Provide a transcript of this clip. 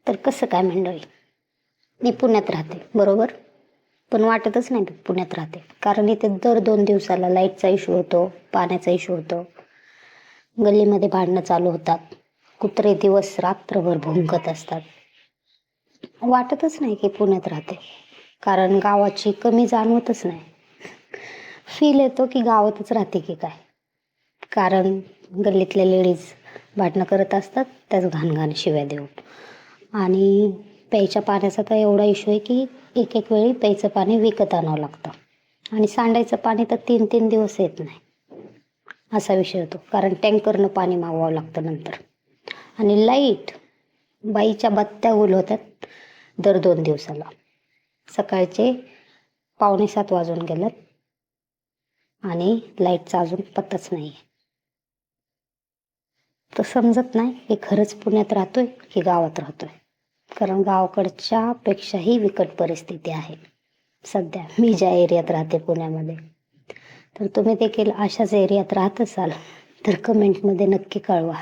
तर कसं काय मंडळी, मी पुण्यात राहते बरोबर, पण वाटतच नाही पुण्यात राहते, कारण इथे दर 2 दिवसाला लाईटचा इश्यू होतो, पाण्याचा इश्यू होतो, गल्लीमध्ये भांडणं चालू होतात, कुत्रे दिवस रात्रभर भुंकत असतात. वाटतच नाही की पुण्यात राहते, कारण गावाची कमी जाणवतच नाही. फील येतो की गावातच राहते की काय, कारण गल्लीतल्या लेडीज भांडणं करत असतात, त्याच घाण शिव्या देऊन. आणि प्यायच्या पाण्याचा तर एवढा इश्यू आहे की एक एक वेळी प्यायचं पाणी विकत आणावं लागतं, आणि सांडायचं पाणी तर 3-3 दिवस येत नाही, असा विषय होतो, कारण टँकरनं पाणी मागवावं लागतं नंतर. आणि लाईट, बाईच्या बत्त्या गुल होतात दर 2 दिवसाला. सकाळचे 6:45 वाजून गेल्यात आणि लाईटचा अजून पत्ताच नाही. तर समजत नाही की खरंच पुण्यात राहतोय की गावात राहतोय, कारण गावाकडच्या पेक्षाही बिकट परिस्थिती आहे सध्या मी ज्या एरियात राहते पुण्यामध्ये. तर तुम्ही देखील अशाच एरियात राहत असाल तर कमेंटमध्ये नक्की कळवा.